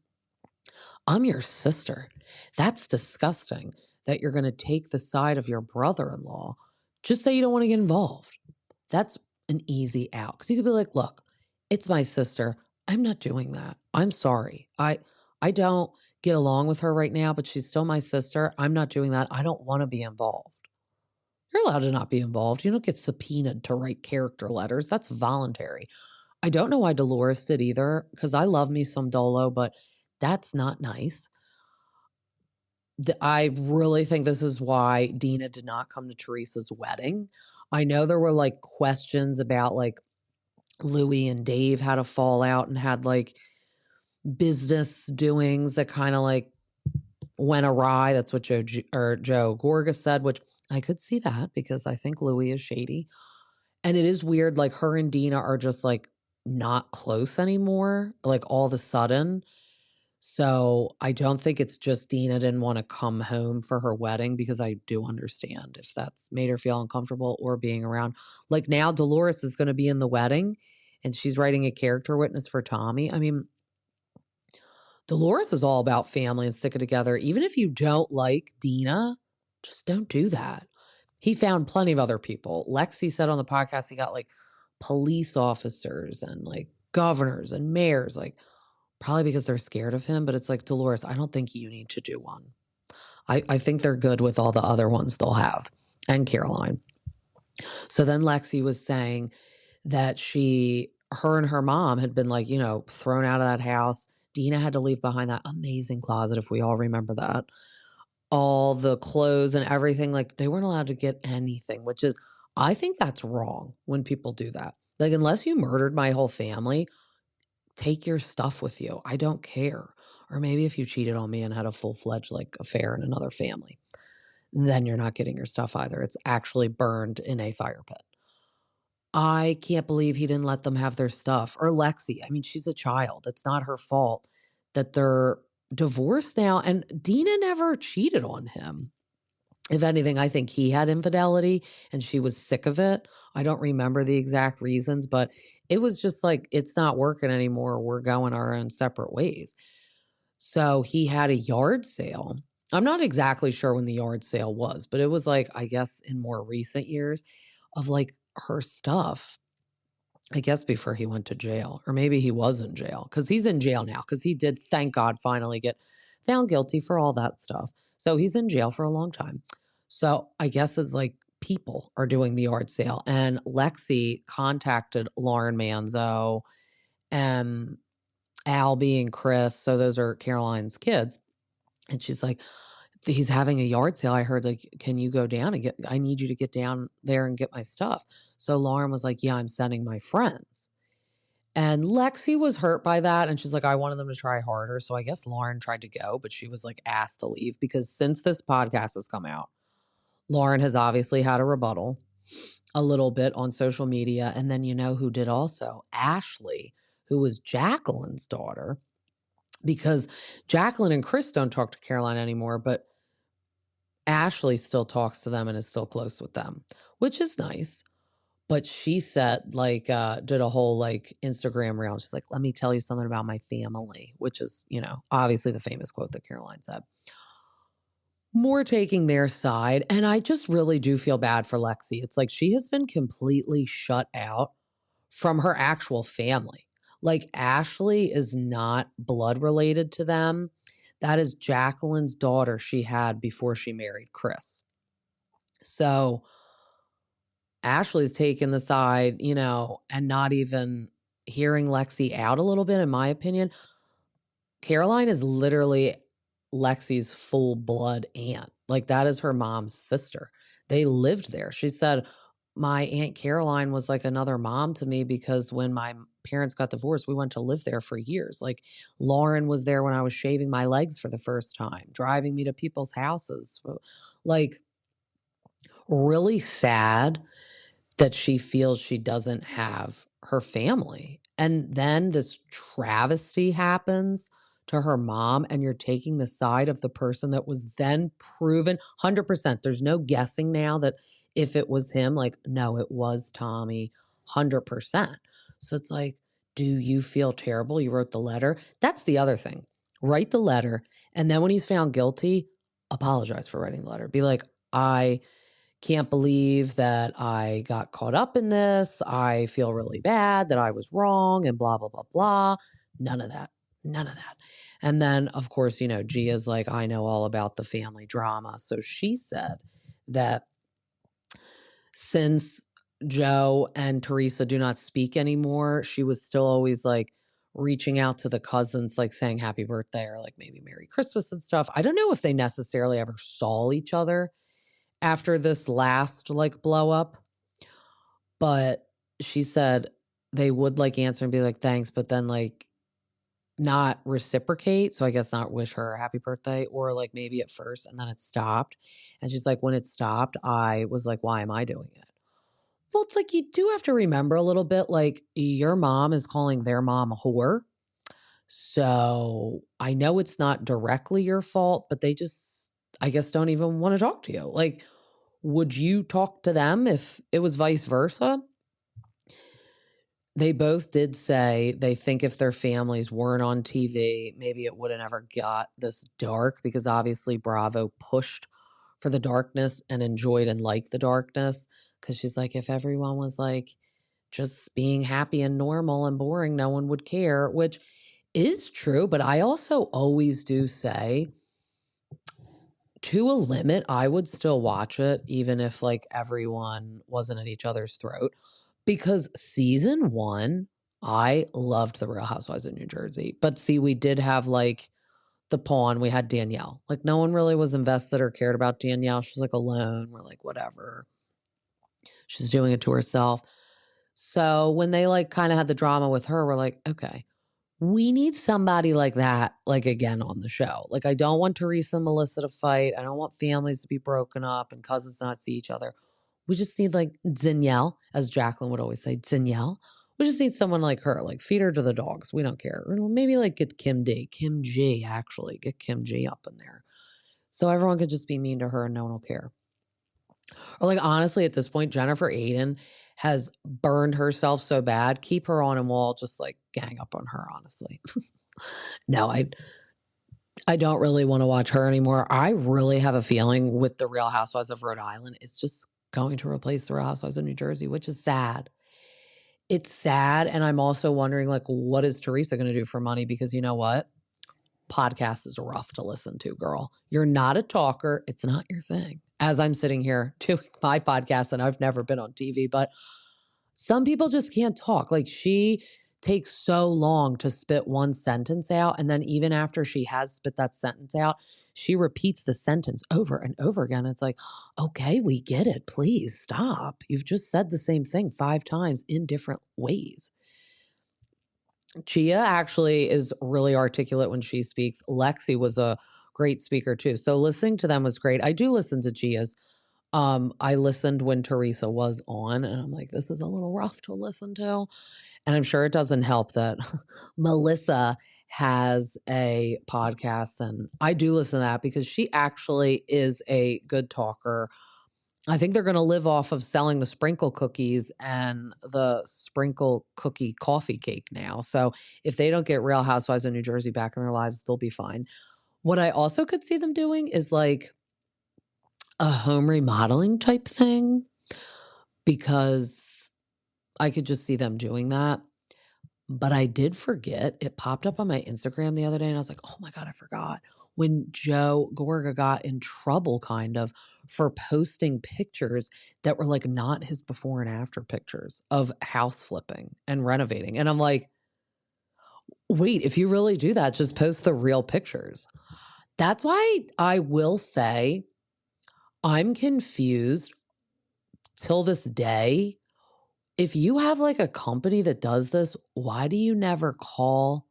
Speaker 2: I'm your sister. That's disgusting that you're going to take the side of your brother-in-law. Just say you don't want to get involved. That's an easy out. Because you could be like, look, it's my sister. I'm not doing that. I'm sorry. I don't get along with her right now, but she's still my sister. I'm not doing that. I don't want to be involved. You're allowed to not be involved. You don't get subpoenaed to write character letters. That's voluntary. I don't know why Dolores did either, because I love me some Dolo, but that's not nice. I really think this is why Dina did not come to Teresa's wedding. I know there were like questions about like Louie and Dave had a fallout and had like business doings that kind of like went awry. That's what Joe Gorga said, which I could see that because I think Louie is shady. And it is weird, like her and Dina are just like not close anymore, like all of a sudden. So I don't think it's just Dina didn't want to come home for her wedding, because I do understand if that's made her feel uncomfortable or being around. Like now Dolores is going to be in the wedding and she's writing a character witness for Tommy. I mean, Dolores is all about family and sticking together. Even if you don't like Dina, just don't do that. He found plenty of other people. Lexi said on the podcast he got like police officers and like governors and mayors, like probably because they're scared of him. But it's like, Dolores, I don't think you need to do one. I think they're good with all the other ones they'll have. And Caroline. So then Lexi was saying that her and her mom had been like, thrown out of that house. Dina had to leave behind that amazing closet, if we all remember that. All the clothes and everything, like they weren't allowed to get anything, which is, I think that's wrong when people do that. Like, unless you murdered my whole family, take your stuff with you. I don't care. Or maybe if you cheated on me and had a full-fledged like affair in another family, then you're not getting your stuff either. It's actually burned in a fire pit. I can't believe he didn't let them have their stuff. Or Lexi. I mean, she's a child. It's not her fault that they're divorced now. And Dina never cheated on him. If anything, I think he had infidelity and she was sick of it. I don't remember the exact reasons, but it was just like, it's not working anymore. We're going our own separate ways. So he had a yard sale. I'm not exactly sure when the yard sale was, but it was like, I guess in more recent years, of like her stuff, I guess before he went to jail, or maybe he was in jail, because he's in jail now, because he did, thank God, finally get found guilty for all that stuff. So he's in jail for a long time. So I guess it's like people are doing the yard sale. And Lexi contacted Lauren Manzo and Albie and Chris. So those are Caroline's kids. And she's like, he's having a yard sale. I heard, like, can you go down and I need you to get down there and get my stuff. So Lauren was like, yeah, I'm sending my friends. And Lexi was hurt by that. And she's like, I wanted them to try harder. So I guess Lauren tried to go, but she was like asked to leave, because since this podcast has come out, Lauren has obviously had a rebuttal a little bit on social media. And then who did also? Ashley, who was Jacqueline's daughter, because Jacqueline and Chris don't talk to Caroline anymore, but Ashley still talks to them and is still close with them, which is nice. But she said, like, did a whole like Instagram reel. She's like, let me tell you something about my family, which is, obviously the famous quote that Caroline said. More taking their side. And I just really do feel bad for Lexi. It's like she has been completely shut out from her actual family. Like, Ashley is not blood related to them. That is Jacqueline's daughter she had before she married Chris. So Ashley's taken the side, and not even hearing Lexi out a little bit, in my opinion. Caroline is literally Lexi's full blood aunt. Like, that is her mom's sister. They lived there. She said, my Aunt Caroline was like another mom to me, because when my parents got divorced, we went to live there for years. Like Lauren was there when I was shaving my legs for the first time, driving me to people's houses. Like really sad that she feels she doesn't have her family. And then this travesty happens to her mom, and you're taking the side of the person that was then proven 100%. There's no guessing now that if it was him, like, no, it was Tommy, 100%. So it's like, do you feel terrible? You wrote the letter. That's the other thing. Write the letter. And then when he's found guilty, apologize for writing the letter. Be like, I can't believe that I got caught up in this. I feel really bad that I was wrong and blah, blah, blah, blah. None of that. None of that. And then, of course, you know, Gia's like, I know all about the family drama. So she said that since Joe and Teresa do not speak anymore, she was still always like reaching out to the cousins, like saying happy birthday or like maybe Merry Christmas and stuff. I don't know if they necessarily ever saw each other after this last like blow up, but she said they would like answer and be like, thanks, but then like not reciprocate. So I guess not wish her a happy birthday, or like maybe at first and then it stopped. And she's like, when it stopped, I was like, why am I doing it? Well, it's like you do have to remember a little bit, like your mom is calling their mom a whore. So I know it's not directly your fault, but they just, I guess, don't even want to talk to you. Like, would you talk to them if it was vice versa? They both did say they think if their families weren't on TV, maybe it would have never got this dark, because obviously Bravo pushed for the darkness and enjoyed and liked the darkness. Because she's like, if everyone was like just being happy and normal and boring, no one would care, which is true. But I also always do say, to a limit, I would still watch it, even if like everyone wasn't at each other's throat. Because season 1, I loved the Real Housewives of New Jersey. But see, we did have like the pawn. We had Danielle. Like no one really was invested or cared about Danielle. She was like alone. We're like, whatever. She's doing it to herself. So when they like kind of had the drama with her, we're like, okay, we need somebody like that, like again on the show. Like I don't want Teresa and Melissa to fight. I don't want families to be broken up and cousins not see each other. We just need like Danielle, as Jacqueline would always say, Danielle. We just need someone like her, like feed her to the dogs. We don't care. Or maybe like get Kim G, actually. Get Kim G up in there. So everyone could just be mean to her and no one will care. Or like honestly, at this point, Jennifer Aiden has burned herself so bad. Keep her on and we'll all just like gang up on her, honestly. No, I don't really want to watch her anymore. I really have a feeling with the Real Housewives of Rhode Island, it's just going to replace the Real Housewives of New Jersey, which is sad. It's sad. And I'm also wondering, like, what is Teresa going to do for money? Because you know what? Podcast is rough to listen to, girl. You're not a talker. It's not your thing. As I'm sitting here doing my podcast, and I've never been on TV, but some people just can't talk. Like she takes so long to spit one sentence out. And then even after she has spit that sentence out, she repeats the sentence over and over again. It's like, okay, we get it. Please stop. You've just said the same thing 5 times in different ways. Gia actually is really articulate when she speaks. Lexi was a great speaker too. So listening to them was great. I do listen to Gia's. I listened when Teresa was on and I'm like, this is a little rough to listen to. And I'm sure it doesn't help that Melissa has a podcast and I do listen to that because she actually is a good talker. I think they're going to live off of selling the sprinkle cookies and the sprinkle cookie coffee cake now. So if they don't get Real Housewives of New Jersey back in their lives, they'll be fine. What I also could see them doing is like a home remodeling type thing, because I could just see them doing that. But I did forget. It popped up on my Instagram the other day and I was like, oh my God, I forgot. When Joe Gorga got in trouble kind of for posting pictures that were like not his before and after pictures of house flipping and renovating. And I'm like, wait, if you really do that, just post the real pictures. That's why I will say I'm confused till this day if you have like a company that does this, why do you never call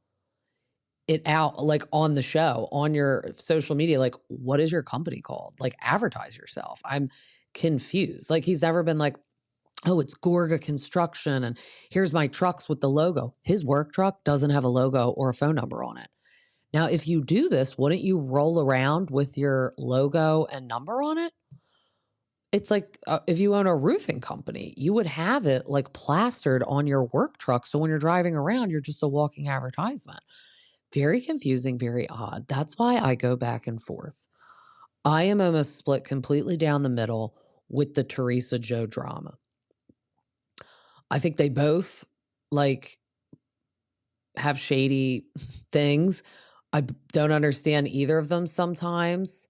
Speaker 2: it out like on the show, on your social media? Like, what is your company called? Like, advertise yourself. I'm confused. Like, he's never been like, oh, it's Gorga Construction and here's my trucks with the logo. His work truck doesn't have a logo or a phone number on it. Now, if you do this, wouldn't you roll around with your logo and number on it? It's like if you own a roofing company, you would have it like plastered on your work truck. So when you're driving around, you're just a walking advertisement. Very confusing, very odd. That's why I go back and forth. I am almost split completely down the middle with the Teresa Joe drama. I think they both like have shady things. I don't understand either of them sometimes.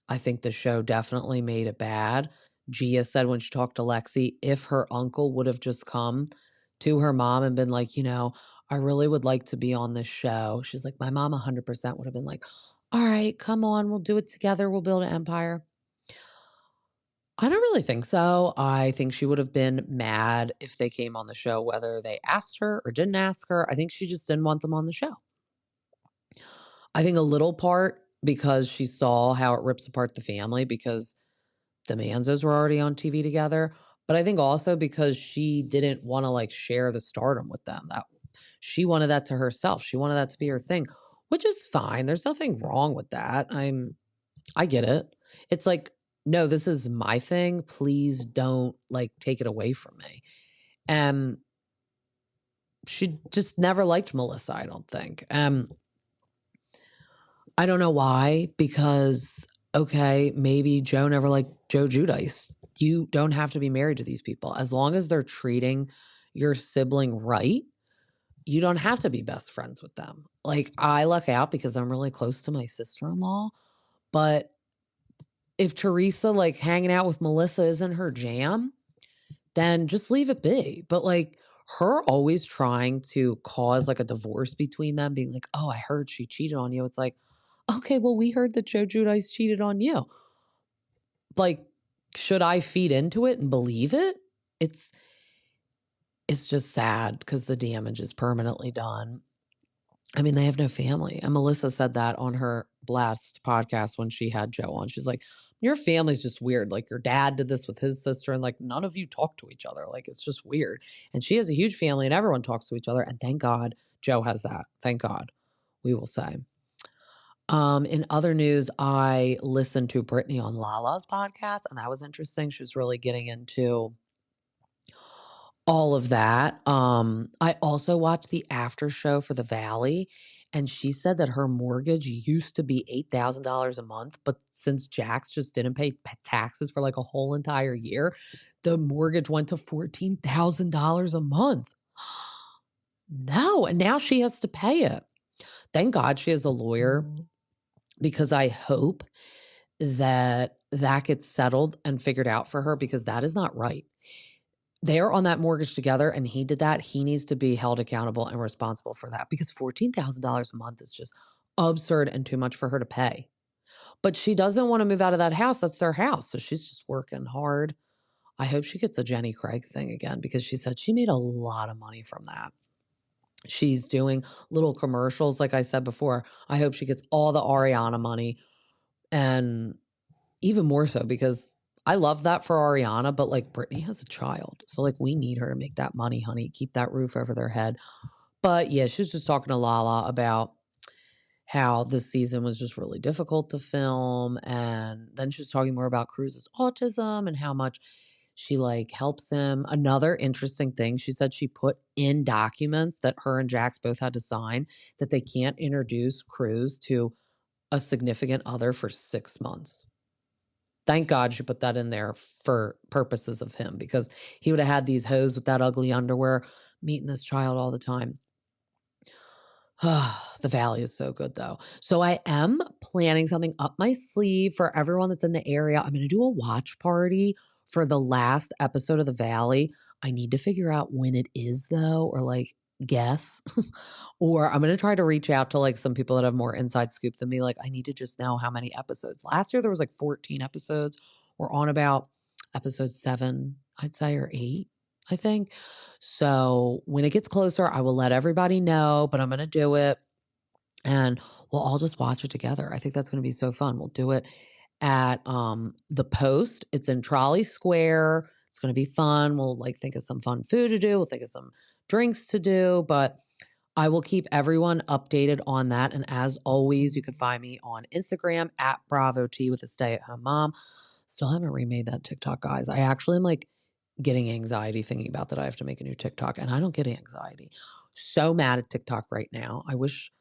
Speaker 2: I think the show definitely made it bad. Gia said when she talked to Lexi, if her uncle would have just come to her mom and been like, I really would like to be on this show. She's like, my mom 100% would have been like, all right, come on, we'll do it together. We'll build an empire. I don't really think so. I think she would have been mad if they came on the show, whether they asked her or didn't ask her. I think she just didn't want them on the show. I think a little part because she saw how it rips apart the family because the Manzos were already on TV together. But I think also because she didn't want to like share the stardom with them. That she wanted that to herself. She wanted that to be her thing, which is fine. There's nothing wrong with that. I get it. It's like, no, this is my thing. Please don't like take it away from me. And she just never liked Melissa, I don't think. I don't know why, because okay, maybe Joe never liked Joe Giudice. You don't have to be married to these people. As long as they're treating your sibling right, you don't have to be best friends with them. Like, I luck out because I'm really close to my sister-in-law, but if Teresa like hanging out with Melissa isn't her jam, then just leave it be. But like her always trying to cause like a divorce between them, being like, oh, I heard she cheated on you. It's like, okay, well, we heard that Joe Giudice cheated on you. Like, should I feed into it and believe it? It's just sad because the damage is permanently done. I mean, they have no family. And Melissa said that on her last podcast when she had Joe on. She's like, your family's just weird. Like, your dad did this with his sister, and like, none of you talk to each other. Like, it's just weird. And she has a huge family, and everyone talks to each other. And thank God Joe has that. Thank God, we will say. In other news, I listened to Brittany on Lala's podcast, and that was interesting. She was really getting into all of that. I also watched the after show for the Valley, and she said that her mortgage used to be $8,000 a month, but since Jax just didn't pay taxes for like a whole entire year, the mortgage went to $14,000 a month. No, and now she has to pay it. Thank God she has a lawyer because I hope that gets settled and figured out for her because that is not right. They are on that mortgage together and he did that. He needs to be held accountable and responsible for that because $14,000 a month is just absurd and too much for her to pay. But she doesn't want to move out of that house. That's their house. So she's just working hard. I hope she gets a Jenny Craig thing again because she said she made a lot of money from that. She's doing little commercials, like I said before. I hope she gets all the Ariana money, and even more so because I love that for Ariana, but like Brittany has a child. So like we need her to make that money, honey. Keep that roof over their head. But yeah, she was just talking to Lala about how this season was just really difficult to film. And then she was talking more about Cruz's autism and how much she like helps him. Another interesting thing, she said she put in documents that her and Jax both had to sign that they can't introduce Cruz to a significant other for 6 months. Thank God she put that in there for purposes of him because he would have had these hoes with that ugly underwear meeting this child all the time. The Valley is so good though. So I am planning something up my sleeve for everyone that's in the area. I'm going to do a watch party for the last episode of The Valley. I need to figure out when it is though, or like guess. Or I'm going to try to reach out to like some people that have more inside scoop than me. Like I need to just know how many episodes. Last year there was like 14 episodes. We're on about episode 7, I'd say, or 8. I think. So when it gets closer, I will let everybody know, but I'm going to do it and we'll all just watch it together. I think that's going to be so fun. We'll do it at the Post. It's in Trolley Square. It's going to be fun. We'll like think of some fun food to do. We'll think of some drinks to do, but I will keep everyone updated on that. And as always, you can find me on Instagram at Bravo T with a stay-at-home mom. Still haven't remade that TikTok, guys. I actually am like getting anxiety thinking about that I have to make a new TikTok, and I don't get anxiety. So mad at TikTok right now. I wish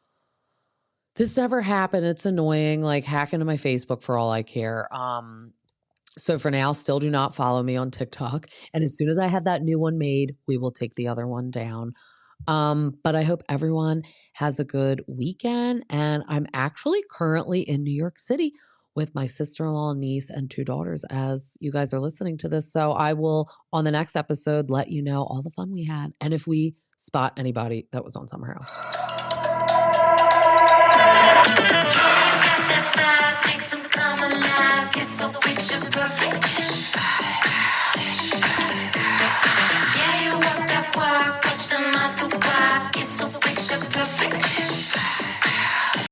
Speaker 2: this never happened. It's annoying, like hack into my Facebook for all I care. So for now, still do not follow me on TikTok. And as soon as I have that new one made, we will take the other one down. But I hope everyone has a good weekend. And I'm actually currently in New York City with my sister-in-law, niece, and 2 daughters as you guys are listening to this. So I will, on the next episode, let you know all the fun we had and if we spot anybody that was on Summerhouse.
Speaker 1: That vibe makes them come alive. You're so picture perfect.